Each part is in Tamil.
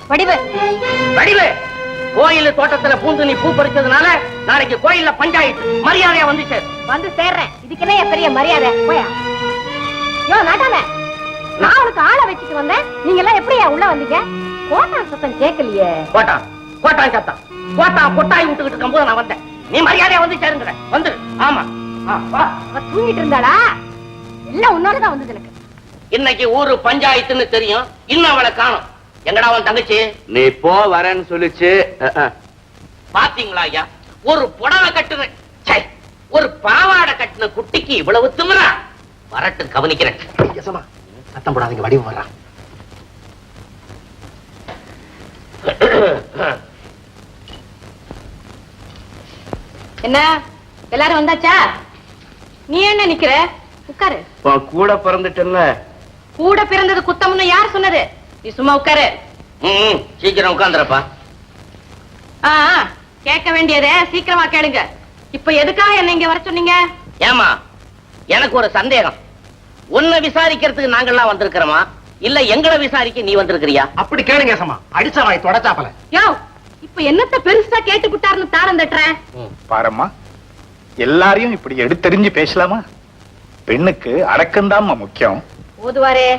வடிவு வடிவு கோயில் தோட்டத்துல பூந்து நீ பூ பறிச்சதுனால நாளைக்கு கோயில்ல பஞ்சாயத்து மரியாதையா வந்து சேர்றேன். இதுக்குன்னே பெரிய மரியாதை போயா. யோ நாட்டாம, நான் உனக்கு ஆளை வச்சுட்டு வந்தேன். நீங்க எல்லாம் எப்படியா உள்ள வந்தீங்க? கோட்டான் சத்தம் கேட்கலையே. கோட்டான் சத்தம் கோட்டான் கொட்டாய் விட்டுக்கிட்டு இருக்கும்போது நான் வந்தேன். நீ மரியாதையா வந்து சேருங்க. வந்து ஆமா தூங்கிட்டு இருந்தாளா? எல்லாம் உன்னாலதான் வந்தது எனக்கு. இன்னைக்கு ஊரு பஞ்சாயத்துன்னு தெரியும். இன்னும் அவளை காணும். எங்கடா அவன் தங்கச்சி? நீ போ வரேன்னு சொல்லிச்சு. பாத்தீங்களா ஐயா, ஒரு புடவை கட்டுன ஒரு பாவாடை கட்டின குட்டிக்கு இவ்வளவு திமிரா? வரட்டு கவனிக்கிறேன். சத்தம் போடாதீங்க, வடிவு வர்றான். என்ன எல்லாரும் வந்தாச்சா? நீ என்ன நிக்கிற? உட்காரு. கூட பிறந்துட்டல. கூட பிறந்தது குத்தம்னு யார் சொன்னது? நீ சும்மா உட்காரு. சீக்கிரம் உட்கார்ந்துறப்பா. கேட்க வேண்டியதே சீக்கிரமா கேளுங்க. இப்ப எதுக்காக என்ன இங்க வர சொன்னீங்க? ஏமா, எனக்கு ஒரு சந்தேகம். உன்னை விசாரிக்கிறதுக்கு நாங்கெல்லாம் வந்திருக்கிறோமா, இல்ல எங்களை விசாரிக்க நீ வந்திருக்கிறியா? அப்படி கேளுங்க சமா. அடிச்சா வாய் தொடச்சாப்பல. யோ, இப்ப என்னத்த பெருசா கேட்டு விட்டாருன்னு தாரம் தட்டுறேன். பாரம்மா, எல்லாரையும் இப்படி எடுத்தெறிஞ்சு பேசலாமா? பெண்ணுக்கு அடக்கம்தாம்மா முக்கியம். ஓதுவாரே,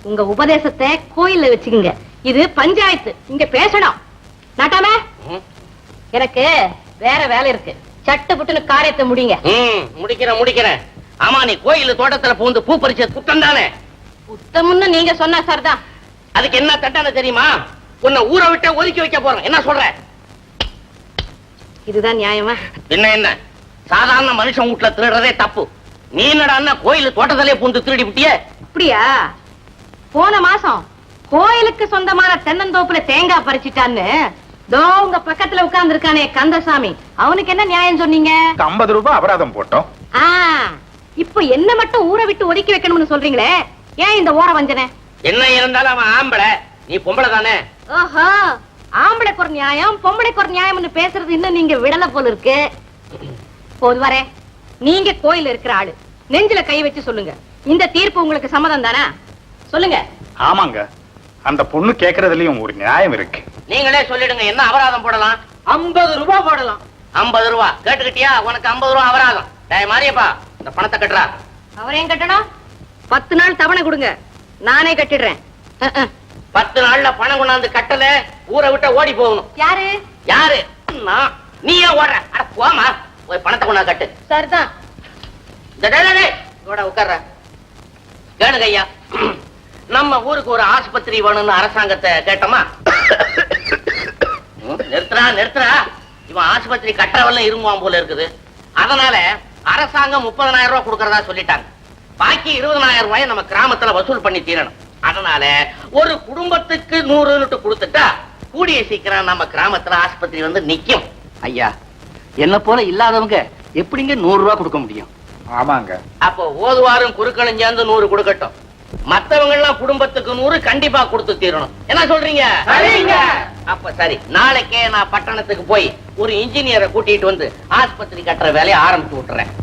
உங்க உபதேசத்தை கோயில்ல வச்சுக்கோங்க. இது பஞ்சாயத்து, இங்க பேசணும். நாட்டாம, எனக்கு வேற வேலை இருக்கு. சட்டு புட்டுன்னு காரியத்தை முடிங்க. முடிக்கிறேன். ஆமா, நீ கோயில் தோட்டத்துல பூந்து பூ பறிச்ச குத்தம் தானே? குத்தம்னு நீங்க சொன்ன சார் தான். அதுக்கு என்ன தண்டனை தெரியுமா? உன்னை ஊரை விட்டு ஒதுக்கி வைக்க போறேன். என்ன சொல்ற? இதுதான் நியாயமா? என்ன சாதாரண மனுஷன் வீட்டுல திருடுறதே தப்பு. நீ என்னடா கோயில் தோட்டத்திலே பூந்து திருடி விட்டிய? அப்படியா? போன மாசம் கோயிலுக்கு சொந்தமான தென்னந்தோப்புல தேங்காய் பறிச்சிட்டான்னு தோ உங்க பக்கத்துல உட்கார்ந்து இருக்கானே கந்தசாமி, அவனுக்கு என்ன நியாயம் சொன்னீங்க? 50 ரூபாய் அபராதம் போட்டோம். இப்ப என்ன மட்டும் ஊரை விட்டு ஒதுக்கி வைக்கணும்னு சொல்றீங்களே, ஏன் இந்த ஓர வஞ்சனை? என்ன இருந்தாலும் அவன் ஆம்பளை, நீ பொம்பளை தானே. ஓஹோ, ஆம்பளைக்கு ஒரு நியாயம் பொம்பளைக்கு ஒரு நியாயம்னு பேசுறது இன்னும் நீங்க விடல போல இருக்கு. போது வரே, நீங்க கோயில் இருக்கிற ஆளு, நெஞ்சில கை வச்சு சொல்லுங்க, இந்த தீர்ப்பு உங்களுக்கு சம்மதம் தானே? சொல்லுங்க. ஆமாங்க, அந்த பொண்ணு கேக்குறதுலயும் ஒரு நியாயம் இருக்கு. நீங்களே சொல்லிடுங்க, என்ன அபராதம் போடலாம்? 50 ரூபாய் போடலாம். 50 ரூபாய் கேட்டுக்கிட்டியா? உனக்கு 50 ரூபாய் அபராதம். மாரியப்பா, இந்த பணத்தை கட்டுறா. அவரையும் கட்டணும். 10 நாள் தவணை கொடுங்க, நானே கட்டிடுறேன். 10 நாள்ல பணம் கொண்டாந்து கட்டல, ஊரை விட்டு ஓடி போகணும். யாரு? நீ ஏன் ஓடுற? அட போமா, போய் பணத்தை கொண்டாந்து கட்டு. சரிதான். உட்கார்ற. கேளுங்க ஐயா, நம்ம ஊருக்கு ஒரு ஆஸ்பத்திரி வேணும்னு அரசாங்கத்தை கேட்டோமா? நிறுத்துறா. இவன் ஆஸ்பத்திரி கட்டவல்ல இருமுவான் போல இருக்குது. அதனால அரசாங்கம் 30,000 ரூபாய் கொடுக்கறதா சொல்லிட்டாங்க. பாக்கி 20,000 ரூபாய் நம்ம கிராமத்துல வசூல் பண்ணி தீரணும். அதனால ஒரு குடும்பத்துக்கு 100 கொடுத்துட்டா கூடிய சீக்கிரம் நம்ம கிராமத்துல ஆஸ்பத்திரி வந்து நிக்கும். ஐயா, என்ன போல இல்லாதவங்க எப்படிங்க 100 ரூபாய் கொடுக்க முடியும்? ஆமாங்க. அப்போ ஓதுவாரும் குறுக்களும் சேர்ந்து 100 கொடுக்கட்டும். மத்தவங்க எல்லாம் குடும்பத்துக்கு 100 கண்டிப்பா கொடுத்து தீரணும். என்ன சொல்றீங்க? அப்ப சரி, நாளைக்கே நான் பட்டணத்துக்கு போய் ஒரு இன்ஜினியரை கூட்டிட்டு வந்து ஆஸ்பத்திரி கட்டுற வேலையை ஆரம்பிச்சு விட்டுறேன்.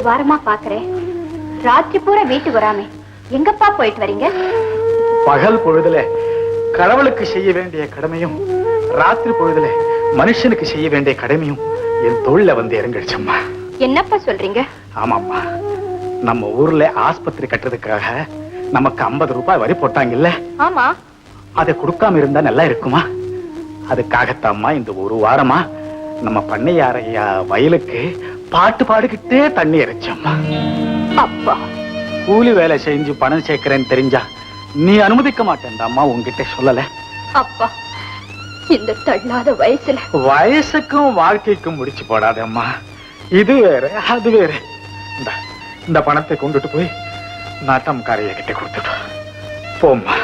வாரமா பாக்குறேன், ராத்திரி பூரா வீட்டுக்கு வராமே எங்கப்பா போயிட்டு வரீங்க? பகல் பொழுதுல கடவுளுக்கு செய்ய வேண்டிய கடமையும், ராத்திரி பொழுதுல மனுஷனுக்கு செய்ய வேண்டிய கடமையும் என் தோள்ல வந்து இறங்கிடுச்சம்மா. என்னப்பா சொல்றீங்க? ஆமாம்மா, நம்ம ஊர்ல ஆஸ்பத்திரி கட்டுறதுக்காக நமக்கு 50 ரூபாய் வரி போட்டாங்கல்ல? ஆமா. அதை கொடுக்காம இருந்தா நல்லா இருக்குமா? அதுக்காகத்தாம்மா இந்த ஒரு வாரமா நம்ம பண்ணையாரையா வயலுக்கு பாட்டு பாடிக்கிட்டே தண்ணி இறைச்சம்மா. அப்பா, கூலி வேலை செஞ்சு பணம் சேர்க்கிறேன்னு தெரிஞ்சா நீ அனுமதிக்க மாட்டேன்டாம்மா, உங்ககிட்ட சொல்லல. அப்பா, இந்த தள்ளாத வயசுல வயசுக்கும் வாழ்க்கைக்கும் முடிச்சு போடாதம்மா. இது வேற அது வேற. இந்த பணத்தை கொண்டுட்டு போய் நாட்டம்காரைய கிட்ட கொடுத்துட்டு போம்மா.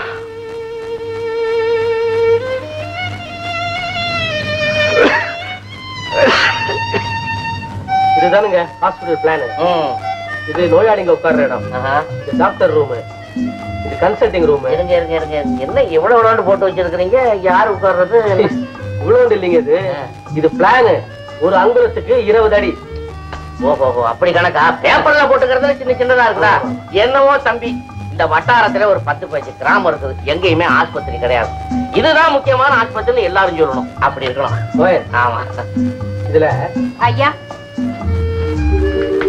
இதுதானுங்க ஹாஸ்பிடல் பிளான். இது நோயாளிங்க உட்கார்ற இடம், இது டாக்டர் ரூம், இது கன்சல்டிங் ரூம். என்ன இவ்வளவு போட்டு வச்சிருக்கீங்க? யாரு உட்கார்றது? இவ்வளவு இல்லைங்க, இது பிளான். ஒரு அங்குலத்துக்கு 20 அடி. ஓஹோ, அப்படி கணக்கா? பேப்பர்ல போட்டுக்கிறது சின்ன சின்னதா இருக்குதா? என்னவோ தம்பி, இந்த வட்டாரத்துல ஒரு 10-15 கிராமம் இருக்குது, எங்கேயுமே ஆஸ்பத்திரி கிடையாது. இதுதான் முக்கியமான ஆஸ்பத்திரி எல்லாரும் சொல்லணும். அப்படி இருக்கணும். ஆமா. இதுல ஐயா,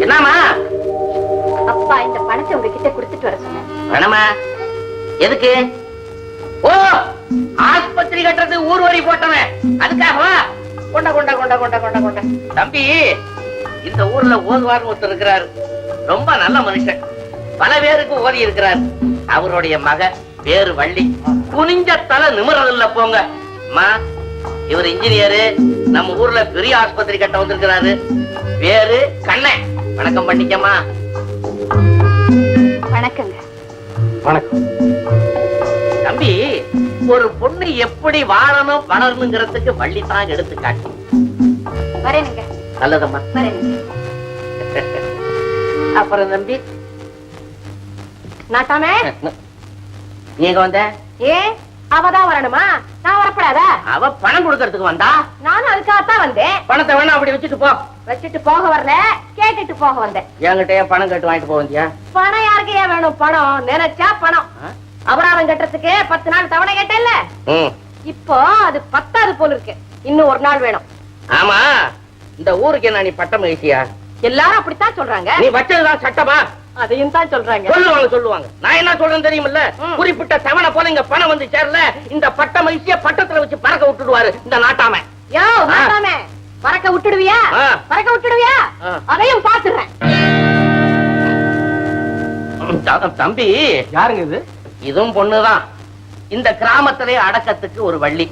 என்னமா அப்பா இந்த பணத்தை உங்ககிட்ட கொடுத்துட்டு வர சொன்னார். வேணாமா? எதுக்கு? ஓ, ஆஸ்பத்திரி கட்டுறது ஊர் வரி போட்டவன், அதுக்காகவா? கொண்ட கொண்ட கொண்ட கொண்ட கொண்ட கொண்ட. தம்பி, இந்த ஊர்ல ஓதுவார் ஒருத்தர் இருக்கிறாரு, ரொம்ப நல்ல மனுஷன், பல பேருக்கு ஓதி இருக்கிறார். அவருடைய மக பேரு வள்ளி, குனிஞ்ச தலை நிமிரதில்ல போங்க. அம்மா, இவர் இன்ஜினியரு, நம்ம ஊர்ல பெரிய ஆஸ்பத்திரி கட்ட வந்திருக்கிறாரு. பேரு கண்ணன். வணக்கம் பண்ணிக்கம்மா. வணக்கங்க. வணக்கம். தம்பி, ஒரு பொண்ணு எப்படி வாழணும் வளரணுங்கிறதுக்கு வள்ளி தான் எடுத்துக்காட்டு. வரேனுங்க. நல்லதம்மா. வரேனுங்க. அப்புறம் தம்பி, நாட்டாமே, நீங்க வந்த? ஏ அவதான் வரணுமா? நான் வரப்படாதா? அவ பணம் கொடுக்கறதுக்கு வந்தா, நானும் அதுக்காகத்தான் வந்தேன். பணத்தை வேணா அப்படி வச்சுட்டு போ. வச்சுட்டு போக வரல, கேட்டுட்டு போக வந்தேன். என்கிட்ட பணம் கேட்டு வாங்கிட்டு போவந்தியா? பணம் யாருக்கு ஏன் வேணும்? பணம் நினைச்சா பணம். அபராதம் கட்டுறதுக்கு 10 நாள் தவணை கேட்டேன்ல, இப்போ அது 10வது போல இருக்கு. இன்னும் ஒரு நாள் வேணும். ஆமா, இந்த ஊருக்கு என்ன நீ பட்டம் மகிழ்ச்சியா? எல்லாரும் அப்படித்தான் சொல்றாங்க. நீ வச்சதுதான் சட்டமா? அதையும் தான் சொல்றாங்க. சொல்லுவாங்க சொல்லுவாங்க. நான் என்ன சொல்றேன் தெரியுமில்ல? குறிப்பிட்ட தவணை போல இங்க பணம் வந்து சேரல, இந்த பட்ட மகிழ்ச்சிய பட்டத்துல வச்சு பறக்க விட்டுடுவாரு இந்த நாட்டாம. யோ நாட்டாமே, பறக்க விட்டுடுவியா? பறக்க விட்டுடுவியா? அதையும் பாத்துறேன். தம்பி, யாருங்க இது? இதுவும் பொண்ணுதான். இந்த கிராமத்திலே அடக்கத்துக்கு ஒரு வள்ளி,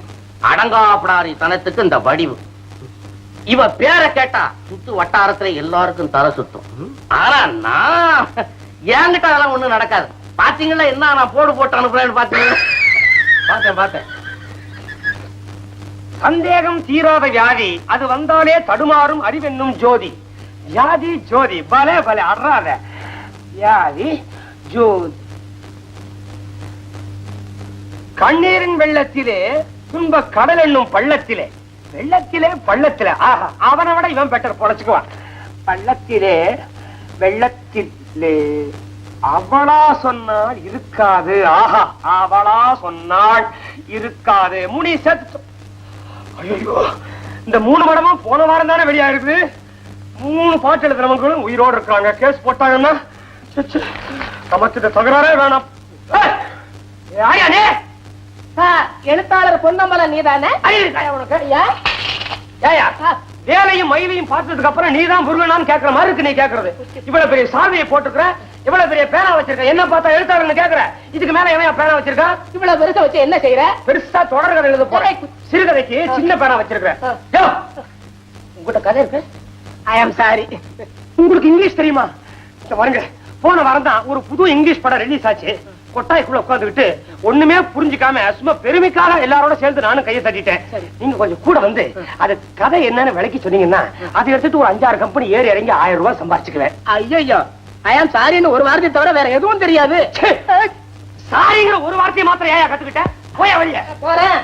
அடங்காப்படாரி தனத்துக்கு இந்த வடிவு. இவ பேரை கேட்டா சுத்து வட்டாரத்துல எல்லாருக்கும் தலை சுத்தும். ஆனா நான் என்கிட்ட அதெல்லாம் ஒண்ணும் நடக்காது. பாத்தீங்களா என்ன நான் போடு போட்டு அனுப்புறேன்னு பாத்தீங்களா? பார்த்தேன். சந்தேகம் தீராத வியாதி, அது வந்தாலே தடுமாறும் அறிவென்னும் ஜோதி. வியாதி ஜோதி, பலே பலே அறாத வியாதி ஜோதி. கண்ணீரின் வெள்ளத்திலே துன்ப கடல் என்னும் பள்ளத்திலே, வெள்ளத்திலே பள்ளத்திலே, ஆஹா, அவனை விட இவன் பெட்டர் பொழைச்சுக்குவான். பள்ளத்திலே வெள்ளத்திலே அவளா சொன்னால் இருக்காது. ஆஹா, அவளா சொன்னால் இருக்காது. முனி செத்து. ஐயோ, இந்த 3 படமும் போன வாரம் தானே வெளியாயிருக்குது. 3 பாட்டு எழுதுறவங்களும் உயிரோடு இருக்காங்க. கேஸ் போட்டாங்கன்னா நமக்கு இந்த தகராறே வேணாம். எழுத்தாளர் பொன்னம்பலம் நீதானே? வேலையும் மயிலையும் பார்த்ததுக்கு அப்புறம் நீதான் முருகனான்னு கேட்கற மாதிரி இருக்கு. நீ கேட்கறது இவ்வளவு பெரிய சாவியை போட்டுக்கிற, இவ்வளவு பெரிய பேனா வச்சிருக்க, என்ன பார்த்தா எழுத்தாளர்னு கேட்கற. இதுக்கு மேல எவன் பேனா வச்சிருக்கா? இவ்வளவு பெருசா வச்சு என்ன செய்யற? பெருசா தொடர்கதை எழுத போறேன். சிறுகதைக்கு சின்ன பேனா வச்சிருக்கிறேன். உங்ககிட்ட கதை இருக்கு. ஐ ஆம் சாரி. உங்களுக்கு இங்கிலீஷ் தெரியுமா? பாருங்க, போன வாரம் தான் ஒரு புது இங்கிலீஷ் படம் ரிலீஸ் ஆச்சு. கொட்டாய்க்குள்ள உட்காந்துக்கிட்டு ஒண்ணுமே புரிஞ்சுக்காம சும்மா பெருமைக்காக எல்லாரோட சேர்ந்து நானும் கையை தட்டிட்டேன். நீங்க கொஞ்சம் கூட வந்து அது கதை என்னன்னு விளக்கி சொன்னீங்கன்னா அதை எடுத்துட்டு ஒரு 5-6 கம்பெனி ஏறி இறங்கி 1000 ரூபாய் சம்பாதிச்சுக்குவேன். ஐயோ, ஐ ஆம் சாரின்னு ஒரு வார்த்தை தவிர வேற எதுவும் தெரியாது. சாரிங்கிற ஒரு வார்த்தையை மாத்திரம் ஏன் கத்துக்கிட்ட? போய வழிய போறேன்.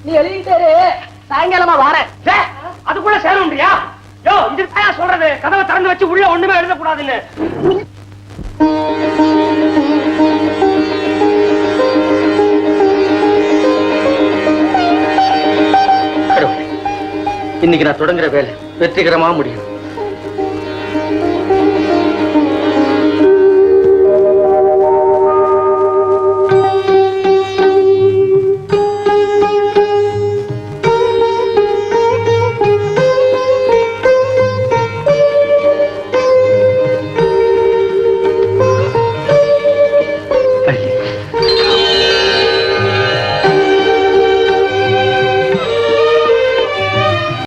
நீ எழுதிட்டு சாயங்காலமா வரேன். அதுக்குள்ள சேரணும்ன்றியா? யோ, இதுதான் சொல்றது. கதவை திறந்து வச்சு உள்ள ஒண்ணுமே எழுதக்கூடாதுன்னு. இன்னைக்கு நான் தொடங்குற வேலை வெற்றிகரமா முடியும்.